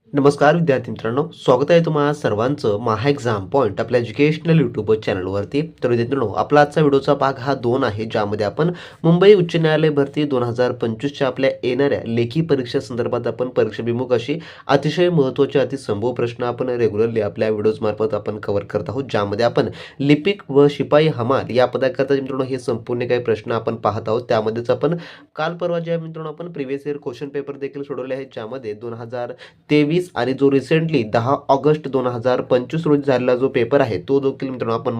नमस्कार विद्यार्थी मित्रांनो, स्वागत आहे तुम्हा सर्वांचं महा एक्झाम पॉईंट आपल्या एज्युकेशनल यूट्यूब चॅनलवरती. तर विद्यार्थ्यांनो, आपला आजचा व्हिडिओचा भाग हा 2 आहे, ज्यामध्ये आपण मुंबई उच्च न्यायालय भरती 2025च्या आपल्या येणाऱ्या लेखी परीक्षा संदर्भात आपण परीक्षाभिमुख अशी अतिशय महत्त्वाचे अतिसंभव प्रश्न आपण रेग्युलरली आपल्या व्हिडिओजमार्फत आपण कव्हर करत आहोत, ज्यामध्ये आपण लिपिक व शिपाई हमाल या पदाकरता मित्रांनो हे संपूर्ण काही प्रश्न आपण पाहत आहोत. त्यामध्येच आपण काल परवा ज्या मित्रांनो आपण प्रिव्हियस इयर क्वेश्चन पेपर देखील सोडवले आहेत, ज्यामध्ये 2023 आणि जो रिसेंटली 10 ऑगस्ट 2025 रोजी झालेला जो पेपर आहे, तो देखील मित्रांनो आपण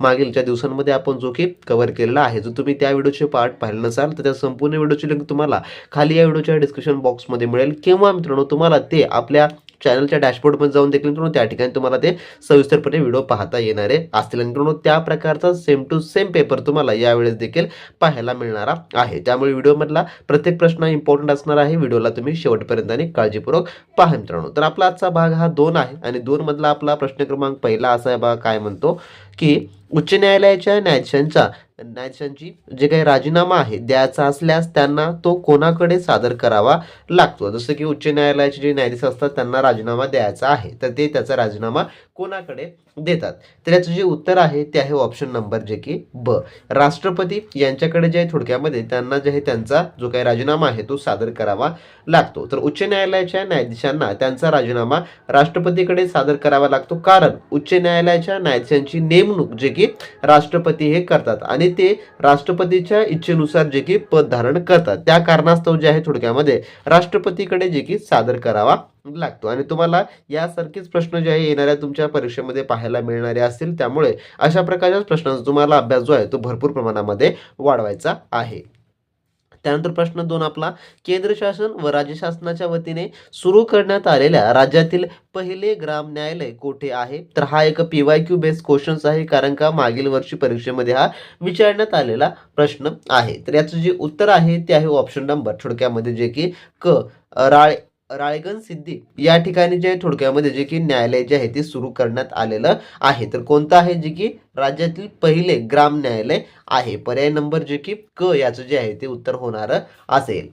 मागीलच्या दिवसांमध्ये आपण जो की कव्हर केलेला आहे. जर तुम्ही त्या व्हिडिओचे पार्ट पाहिले नसाल तर त्या संपूर्ण व्हिडिओची लिंक तुम्हाला खाली या व्हिडिओच्या डिस्क्रिप्शन बॉक्समध्ये मिळेल, किंवा मित्रांनो तुम्हाला ते आपल्या चॅनलच्या डॅशबोर्डमध्ये जाऊन देखील मित्रांनो त्या ठिकाणी तुम्हाला ते सविस्तरपणे व्हिडिओ पाहता येणारे असतील. आणि मित्रांनो त्या प्रकारचा सेम टू सेम पेपर तुम्हाला यावेळेस देखील पाहायला मिळणारा आहे. त्यामुळे व्हिडिओमधला प्रत्येक प्रश्न इम्पॉर्टंट असणार आहे. व्हिडिओला तुम्ही शेवटपर्यंत आणि काळजीपूर्वक पहा मित्रांनो. तर आपला आजचा भाग हा 2 आहे आणि 2 मधला आपला प्रश्न क्रमांक पहिला असा आहे बघा, काय म्हणतो की उच्च न्यायालयाच्या न्यायाधीशांची जे काही राजीनामा आहे द्यायचा असल्यास त्यांना तो कोणाकडे सादर करावा लागतो. जसं की उच्च न्यायालयाचे जे न्यायाधीश असतात त्यांना राजीनामा द्यायचा आहे, तर ते त्याचा राजीनामा कोणाकडे देतात. तर याचं जे उत्तर आहे ते आहे ऑप्शन नंबर जे की ब, राष्ट्रपती यांच्याकडे जे आहे थोडक्यामध्ये त्यांना जे आहे त्यांचा जो काही राजीनामा आहे तो सादर करावा लागतो. तर उच्च न्यायालयाच्या न्यायाधीशांना त्यांचा राजीनामा राष्ट्रपतीकडे सादर करावा लागतो, कारण उच्च न्यायालयाच्या न्यायाधीशांची नेमणूक जे की राष्ट्रपती हे करतात आणि ते राष्ट्रपतीच्या इच्छेनुसार जे की पद धारण करतात. त्या कारणास्तव जे आहे थोडक्यामध्ये राष्ट्रपतीकडे जे की सादर करावा लागतो. आणि तुम्हाला यासारखेच प्रश्न जे आहे येणाऱ्या तुमच्या परीक्षेमध्ये पाहायला मिळणारे असतील, त्यामुळे अशा प्रकारच्या प्रश्नांचा तुम्हाला अभ्यास जो आहे तो भरपूर प्रमाणामध्ये वाढवायचा आहे. त्यानंतर प्रश्न 2 आपला, केंद्र शासन व राज्य शासनाच्या वतीने सुरू करण्यात आलेल्या राज्यातील पहिले ग्राम न्यायालय कोठे आहे? तर हा एक PYQ बेस्ड क्वेश्चन्स आहे, कारण का मागील वर्षी परीक्षेमध्ये हा विचारण्यात आलेला प्रश्न आहे. तर याचं जे उत्तर आहे ते आहे ऑप्शन नंबर थोडक्यामध्ये जे की क, राळेगण सिद्धी या ठिकाणी जे थोडक्यामध्ये जे की न्यायालय जे आहे ते सुरू करण्यात आलेलं आहे. तर कोणतं आहे जे की राज्यातील पहिले ग्राम न्यायालय आहे. पर्याय नंबर जे की क याचं जे आहे ते उत्तर होणार असेल.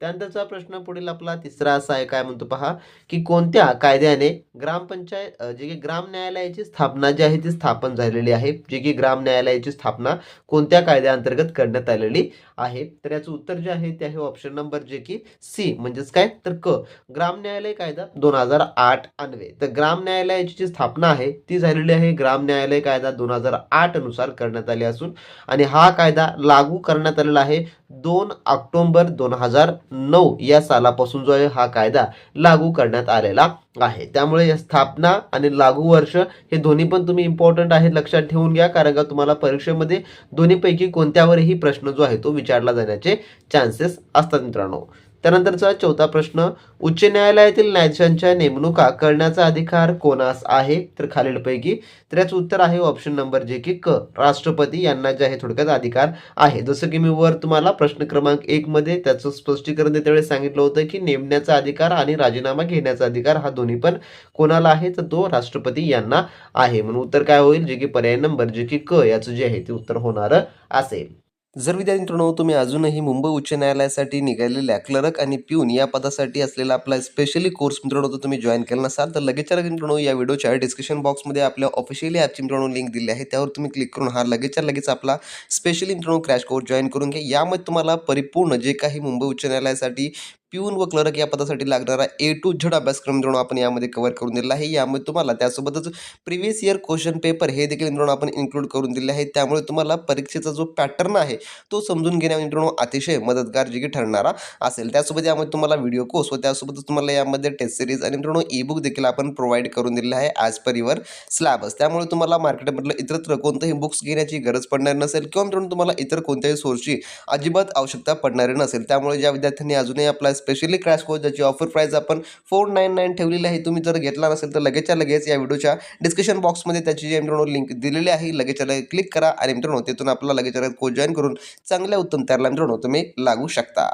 त्यानंतरचा प्रश्न पुढील आपला तिसरा असा आहे, काय म्हणतो पहा, की कोणत्या कायद्याने ग्रामपंचायत जे की ग्राम न्यायालयाची स्थापना जी आहे ती स्थापन झालेली आहे? जे की ग्राम न्यायालयाची स्थापना कोणत्या कायद्याअंतर्गत करण्यात आलेली आहे? तर याचं उत्तर जे आहे ते आहे ऑप्शन नंबर जे की सी, म्हणजेच काय तर क, ग्राम न्यायालय कायदा 2008 अन्वये. तर ग्राम न्यायालयाची जी स्थापना आहे ती झालेली आहे ग्राम न्यायालय कायदा 2008 नुसार करण्यात आली असून, आणि हा कायदा लागू करण्यात आलेला आहे 2 ऑक्टोबर 2009 या सालापासून जो आहे हा कायदा लागू करण्यात आलेला आहे. त्यामुळे या स्थापना आणि लागू वर्ष हे दोन्ही पण तुम्ही इम्पॉर्टंट आहेत, लक्षात ठेवून घ्या, कारण का तुम्हाला परीक्षेमध्ये दोन्हीपैकी कोणत्यावरही प्रश्न जो आहे तो विचारला जाण्याचे चान्सेस असतात मित्रांनो. त्यानंतरचा चौथा प्रश्न, उच्च न्यायालयातील न्यायाधीशांच्या नेमणुका करण्याचा अधिकार कोणास आहे? तर खालीलपैकी. तर याचं उत्तर आहे ऑप्शन नंबर जे की क, राष्ट्रपती यांना जे आहे थोडक्यात अधिकार आहे. जसं की मी वर तुम्हाला प्रश्न क्रमांक 1 मध्ये त्याचं स्पष्टीकरण त्यावेळी सांगितलं होतं की नेमण्याचा अधिकार आणि राजीनामा घेण्याचा अधिकार हा दोन्ही पण कोणाला आहे? तर तो राष्ट्रपती यांना आहे. म्हणून उत्तर काय होईल? जे की पर्याय नंबर जे की क याचं जे आहे ते उत्तर होणार असेल. जर विद्यार्थी मित्रांनो तुम्ही अजूनही मुंबई उच्च न्यायालयासाठी निघालेल्या क्लर्क आणि प्यून या पदासाठी असलेला आपला स्पेशली कोर्स मित्रांनो जर तुम्ही जॉईन केला नसाल तर लगेचच्या लगेच मित्रांनो या व्हिडिओच्या डिस्क्रिप्शन बॉक्समध्ये आपल्या ऑफिशियली ॲपची मित्रांनो लिंक दिली आहे, त्यावर तुम्ही क्लिक करून हा लगेचच्या लगेच आपला स्पेशली मित्रांनो क्रॅश कोर्स जॉईन करून घ्या. यामध्ये तुम्हाला परिपूर्ण जे काही मुंबई उच्च न्यायालयासाठी प्यून व क्लर्क या पदासाठी लागणारा A to Z अभ्यासक्रम मित्रांनो आपण यामध्ये कव्हर करून दिलेला आहे. यामध्ये तुम्हाला त्यासोबतच प्रिव्हियस इयर क्वेश्चन पेपर हे देखील मित्रांनो आपण इन्क्लूड करून दिले आहे. त्यामुळे तुम्हाला परीक्षेचा जो पॅटर्न आहे तो समजून घेण्यामध्ये मित्रांनो अतिशय मदतगार जे की ठरणारा असेल. त्यासोबत यामध्ये तुम्हाला व्हिडिओ कोर्स व त्यासोबतच तुम्हाला यामध्ये टेस्ट सिरीज आणि मित्रांनो ई-बुक देखील आपण प्रोव्हाइड करून दिलेला आहे ॲज पर युअर सिलेबस. त्यामुळे तुम्हाला मार्केटमधलं इतरत्र कोणतंही बुक्स घेण्याची गरज पडणार नसेल, किंवा मित्रांनो तुम्हाला इतर कोणत्याही सोर्सची अजिबात आवश्यकता पडणारी नसेल. त्यामुळे ज्या विद्यार्थ्यांनी अजूनही आपला स्पेशली क्रॅश कोर्स ज्याची ऑफर प्राइस आपण 499 ठेवलेली आहे, तुम्ही जर घेतला नसेल तर लगेचच्या लगेच या व्हिडिओच्या डिस्क्रिप्शन बॉक्समध्ये त्याची जी मित्रांनो लिंक दिलेली आहे, लगेचच्या लगेच क्लिक करा आणि मित्रांनो तिथून आपला लगेचच्या लगेच कोर्स जॉईन करून चांगल्या उत्तम तयारीला मित्रांनो तुम्ही लागू शकता.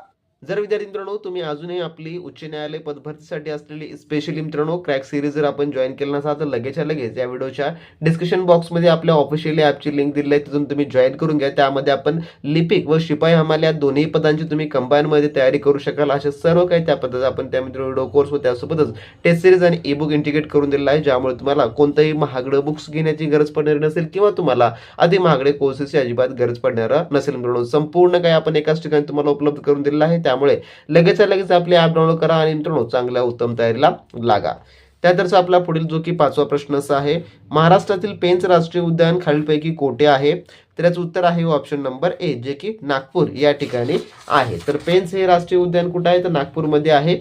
जर विद्यार्थी मित्रांनो तुम्ही अजूनही आपली उच्च न्यायालय पदभरतीसाठी असलेली स्पेशली मित्रांनो क्रॅक सिरीज जर आपण जॉईन केलं नसाल तर लगेचच्या लगेच या व्हिडिओच्या डिस्क्रिप्शन बॉक्समध्ये आपल्या ऑफिशियली ॲपची लिंक दिली आहे, तिथून तुम्ही जॉईन करून घ्या. त्यामध्ये आपण लिपिक व शिपाई हमाल या दोन्ही पदांची तुम्ही कंबाईनमध्ये तयारी करू शकाल. असे सर्व काही त्या पद्धतीने आपण त्यामध्ये व्हिडिओ कोर्स व त्यासोबतच टेस्ट सिरीज आणि ई बुक इंटिग्रेट करून दिलेला आहे, ज्यामुळे तुम्हाला कोणतंही महागडं बुक्स घेण्याची गरज पडणार नसेल किंवा तुम्हाला अति महागडे कोर्सेसची अजिबात गरज पडणार नसेल. मित्रांनो संपूर्ण काही आपण एकाच ठिकाणी तुम्हाला उपलब्ध करून दिलेलं आहे, त्यामुळे लगेच आपली ॲप डाउनलोड करा आणि मित्रांनो चांगल्या उत्तम तयारीला लागा. त्यानंतरचा आपला पुढील जो की 5वा प्रश्न असा आहे, महाराष्ट्रातील पेंच राष्ट्रीय उद्यान खालीलपैकी कोठे आहे? तर याचं उत्तर आहे ऑप्शन नंबर ए, जे की नागपूर या ठिकाणी आहे. तर पेंच हे राष्ट्रीय उद्यान कुठे आहे? तर नागपूरमध्ये आहे.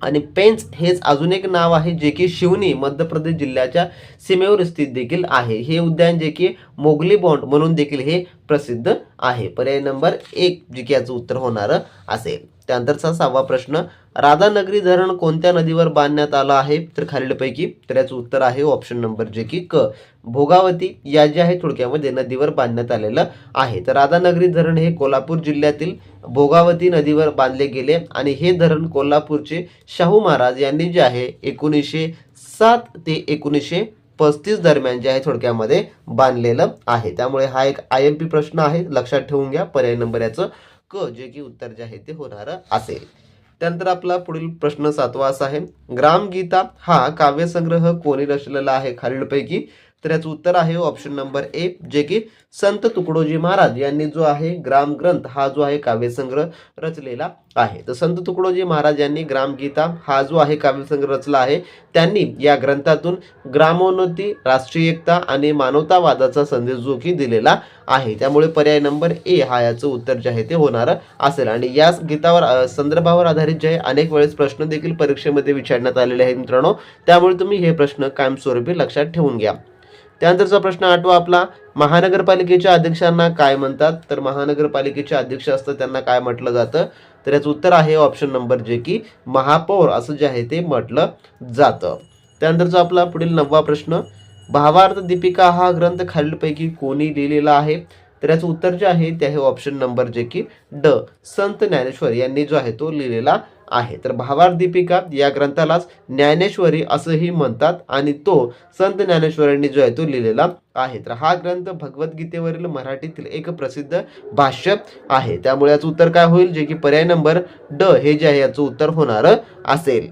आणि पेंच हेच अजून एक नाव आहे जे की शिवनी मध्य प्रदेश जिल्ह्याच्या सीमेवर स्थित देखील आहे. हे उद्यान जे की मोगली बॉन्ड म्हणून देखील हे प्रसिद्ध आहे. पर्याय नंबर 1 जे की याचं उत्तर होणार असेल. त्यानंतरचा 6वा प्रश्न, राधानगरी धरण कोणत्या नदीवर बांधण्यात आलं आहे? तर खालीलपैकी. तर याचं उत्तर आहे ऑप्शन नंबर जे की क, भोगावती या जे आहे थोडक्यामध्ये नदीवर बांधण्यात आलेलं आहे. तर राधानगरी धरण हे कोल्हापूर जिल्ह्यातील भोगावती नदीवर बांधले गेले आणि हे धरण कोल्हापूरचे शाहू महाराज यांनी जे आहे 1907 ते 1935 दरम्यान जे आहे थोडक्यामध्ये बांधलेलं आहे. त्यामुळे हा एक IMP प्रश्न आहे, लक्षात ठेवून घ्या. पर्याय नंबर याचं क जे की उत्तर जे आहे ते होणार असेल. त्यानंतर आपला पुढील प्रश्न 7वा असा आहे, ग्रामगीता हा काव्यसंग्रह कोणी रचलेला आहे खालीलपैकी? तर याचं उत्तर आहे ऑप्शन नंबर ए, जे की संत तुकडोजी महाराज यांनी जो आहे ग्राम ग्रंथ हा जो आहे काव्यसंग्रह रचलेला आहे. तर संत तुकडोजी महाराज यांनी ग्रामगीता हा जो आहे काव्यसंग्रह रचला आहे. त्यांनी या ग्रंथातून ग्रामोन्नती, राष्ट्रीय एकता आणि मानवतावादाचा संदेश जो की दिलेला आहे. त्यामुळे पर्याय नंबर ए हा याचं उत्तर जे आहे ते होणार असेल. आणि या गीतावर संदर्भावर आधारित जे आहे अनेक वेळेस प्रश्न देखील परीक्षेमध्ये विचारण्यात आलेले आहेत मित्रांनो, त्यामुळे तुम्ही हे प्रश्न कायमस्वरूपी लक्षात ठेवून घ्या. त्यानंतरचा प्रश्न 8वा आपला, महानगरपालिकेच्या अध्यक्षांना काय म्हणतात? तर महानगरपालिकेचे अध्यक्ष असतात त्यांना काय म्हटलं जातं? तर याचं उत्तर आहे ऑप्शन नंबर जे की महापौर असं जे आहे ते म्हटलं जातं. त्यानंतरचा आपला पुढील 9वा प्रश्न, भावार्थ दीपिका हा ग्रंथ खालीलपैकी कोणी लिहिलेला आहे? तर याचं उत्तर जे आहे ते आहे ऑप्शन नंबर जे की ड, संत ज्ञानेश्वर यांनी जो आहे तो लिहिलेला आहे. तर भावार्थ दीपिका या ग्रंथालाच ज्ञानेश्वरी असंही म्हणतात आणि तो संत ज्ञानेश्वरांनी जो आहे तो लिहिलेला आहे. तर हा ग्रंथ भगवद्गीतेवरील मराठीतील एक प्रसिद्ध भाष्य आहे. त्यामुळे याचं उत्तर काय होईल? जे की पर्याय नंबर ड हे जे आहे याचं उत्तर होणार असेल.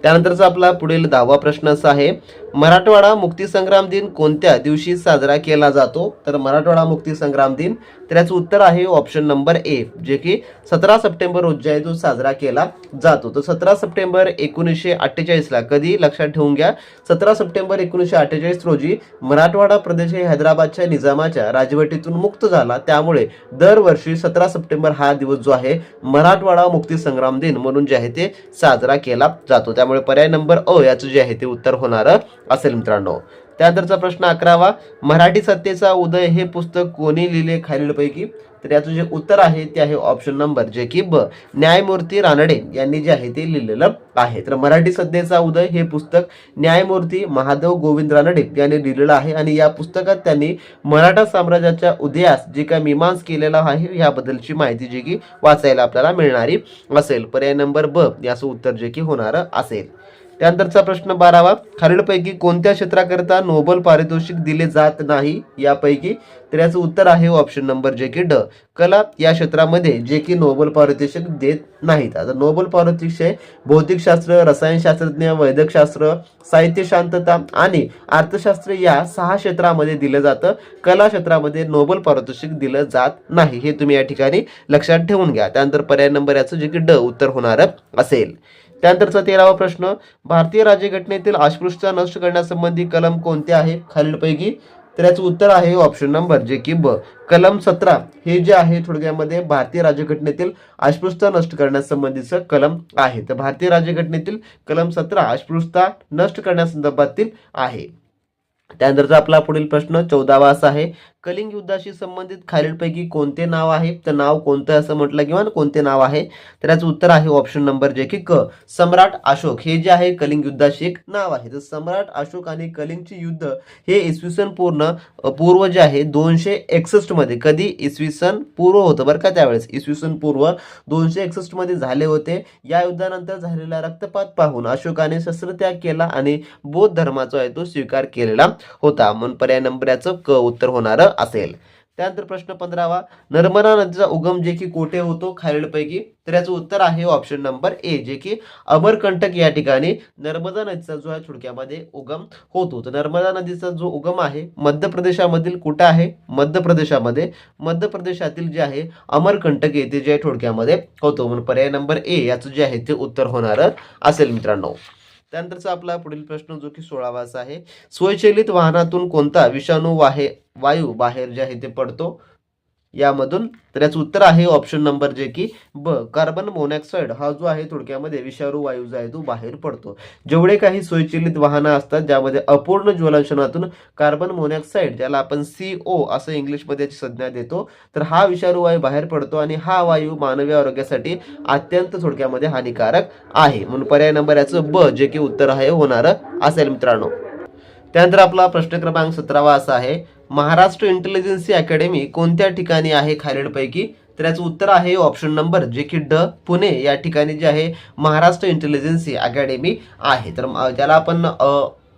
त्यानंतरचा आपला पुढील 10वा प्रश्न असा आहे, मराठवाडा मुक्तीसंग्राम दिन कोणत्या दिवशी साजरा केला जातो? तर मराठवाडा मुक्तीसंग्राम दिन, तर याचं उत्तर आहे ऑप्शन नंबर ए, जे की 17 सप्टेंबर रोजी आहे तो साजरा केला जातो. तर 17 सप्टेंबर 1948ला कधी? लक्षात ठेवून घ्या. 17 सप्टेंबर 1948 रोजी मराठवाडा प्रदेश हे हैदराबादच्या निजामाच्या राजवटीतून मुक्त झाला. त्यामुळे दरवर्षी 17 सप्टेंबर हा दिवस जो आहे मराठवाडा मुक्तीसंग्राम दिन म्हणून जे आहे ते साजरा केला जातो. त्यामुळे पर्याय नंबर अ याचं जे आहे ते उत्तर होणार असेल मित्रांनो. त्यानंतरचा प्रश्न 11वा, मराठी सत्तेचा उदय हे पुस्तक कोणी लिहिले खालीलपैकी? तर याचं जे उत्तर आहे ते आहे ऑप्शन नंबर जे की ब, न्यायमूर्ती रानडे यांनी जे आहे ते लिहिलेलं आहे. तर मराठी सत्तेचा उदय हे पुस्तक न्यायमूर्ती महादेव गोविंद रानडे यांनी लिहिलेलं आहे आणि या पुस्तकात त्यांनी मराठा साम्राज्याच्या उदयास जे काय मीमांस केलेला आहे याबद्दलची माहिती जी की वाचायला आपल्याला मिळणारी असेल. पर्याय नंबर ब याचं उत्तर जे की होणार असेल. त्यानंतरचा प्रश्न 12वा, खालीलपैकी कोणत्या क्षेत्राकरिता नोबेल पारितोषिक दिले जात नाही यापैकी? तर याचं उत्तर आहे ऑप्शन नंबर जे की ड, कला या क्षेत्रामध्ये जे की नोबेल पारितोषिक देत नाहीत. आता नोबेल पारितोषिक भौतिकशास्त्र, रसायनशास्त्रज्ञ, वैद्यकशास्त्र, साहित्य शांतता आणि अर्थशास्त्र या 6 क्षेत्रामध्ये दिलं जातं. कला क्षेत्रामध्ये नोबेल पारितोषिक दिलं जात नाही, हे तुम्ही या ठिकाणी लक्षात ठेवून घ्या. त्यानंतर पर्याय नंबर याचं जे की ड उत्तर होणार असेल. त्यानंतरचा 13वा प्रश्न, भारतीय राज्यघटनेतील अस्पृश्यता नष्ट करण्यासंबंधी कलम कोणते आहे खालीलपैकी? तर याचं उत्तर आहे ऑप्शन नंबर जे की ब, कलम 17 हे जे आहे थोडक्यामध्ये भारतीय राज्यघटनेतील अस्पृश्यता नष्ट करण्यासंबंधीचं कलम आहे. तर भारतीय राज्यघटनेतील कलम 17 अस्पृश्यता नष्ट करण्यासंदर्भातील आहे. त्यानंतरचा आपला पुढील प्रश्न 14वा असा आहे, कलिंग युद्धाशी संबंधित खालीलपैकी कोणते नाव आहे, तर नाव कोणतं असं म्हटलं किंवा कोणते नाव आहे, तर याचं उत्तर आहे ऑप्शन नंबर जे की क, सम्राट अशोक हे जे आहे कलिंग युद्धाशी एक नाव आहे. तर सम्राट अशोक आणि कलिंगचे युद्ध हे इसवी सन पूर्व जे आहे 261 मध्ये, कधी इसवी सन पूर्व होतं बरं का, त्यावेळेस इसवी सन पूर्व 261 मध्ये झाले होते. या युद्धानंतर झालेला रक्तपात पाहून अशोकाने शस्त्रत्याग केला आणि बौद्ध धर्माचा आहे तो स्वीकार केलेला होता. म्हणून पर्याय नंबर याचं क उत्तर होणार असेल. त्यानंतर प्रश्न 15वा, नर्मदा नदीचा उगम जे की कोठे होतो खालीलपैकी, तर याचं उत्तर आहे ऑप्शन नंबर ए जे की अमरकंटक या ठिकाणी नर्मदा नदीचा जो आहे थोडक्यामध्ये उगम होतो. तर नर्मदा नदीचा जो उगम आहे मध्य प्रदेशामधील कुठे आहे, मध्य प्रदेशामध्ये, मध्य प्रदेशातील जे आहे अमरकंटक येथे जे आहे थोडक्यामध्ये होतो. म्हणून पर्याय नंबर ए याचं जे आहे ते उत्तर होणार असेल मित्रांनो. त्यानंतरचा आपला पुढील प्रश्न जो की 16वा असा आहे, स्वयंचलित वाहनातून कोणता विषाणू वायू बाहेर जे आहे ते पडतो यामधून, तर याचं उत्तर आहे ऑप्शन नंबर जे की ब, कार्बन मोनॉक्साईड हा जो आहे थोडक्यामध्ये विषाणू वायू जो आहे तो बाहेर पडतो. जेवढे काही स्वयंचलित वाहनं असतात ज्यामध्ये अपूर्ण ज्वलनातून कार्बन मोनॉक्साईड, ज्याला आपण CO असं इंग्लिशमध्ये याची संज्ञा देतो, तर हा विषाणू वायू बाहेर पडतो आणि हा वायू मानवी आरोग्यासाठी अत्यंत थोडक्यामध्ये हानिकारक आहे. म्हणून पर्याय नंबर याचं ब जे की उत्तर आहे होणार असेल मित्रांनो. त्यानंतर आपला प्रश्न क्रमांक 17वा असा आहे, महाराष्ट्र इंटेलिजन्सी अकॅडमी कोणत्या ठिकाणी आहे खालीलपैकी, तर याचं उत्तर आहे ऑप्शन नंबर जे की ड, पुणे या ठिकाणी जे आहे महाराष्ट्र इंटेलिजन्सी अकॅडमी आहे. तर त्याला आपण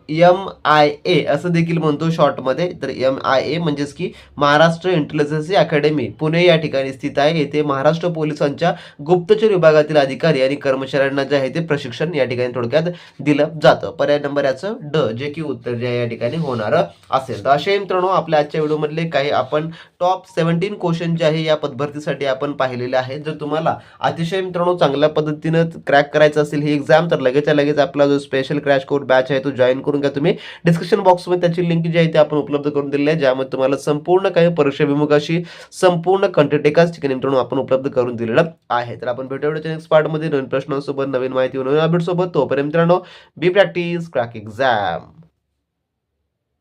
MIA असं देखील म्हणतो शॉर्टमध्ये. तर MIA म्हणजेच की महाराष्ट्र इंटेलिजन्सी अकॅडमी पुणे या ठिकाणी स्थित आहे. येथे महाराष्ट्र पोलिसांच्या गुप्तचर विभागातील अधिकारी आणि कर्मचाऱ्यांना जे आहे ते प्रशिक्षण या ठिकाणी थोडक्यात दिलं जातं. पर्याय नंबर याचं ड जे की उत्तर जे आहे या ठिकाणी होणार असेल. तर असे मित्रांनो आपल्या आजच्या व्हिडिओमधले काही आपण टॉप 17 क्वेश्चन जे आहे या पदभरतीसाठी आपण पाहिलेले आहेत. जर तुम्हाला अतिशय मित्रांनो चांगल्या पद्धतीनं क्रॅक करायचं असेल ही एक्झाम, तर लगेच आपला जो स्पेशल क्रॅश कोर्स बॅच आहे तो जॉईन करून घ्या तुम्ही. डिस्क्रिप्शन बॉक्समध्ये त्याची लिंक जी आहे ती आपण उपलब्ध करून दिलेली आहे, ज्यामध्ये तुम्हाला संपूर्ण काही परीक्षा विमुखाशी संपूर्ण कंटेंट एकाच ठिकाणी मित्रांनो आपण उपलब्ध करून दिलेलं आहे. तर आपण भेटूया नेक्स्ट पार्टमध्ये नवीन प्रश्नांसोबत, नवीन माहिती, नवीन अपडेट सोबत. तोपर्यंत मित्रांनो बी प्रॅक्टिस क्रॅक एक्झाम.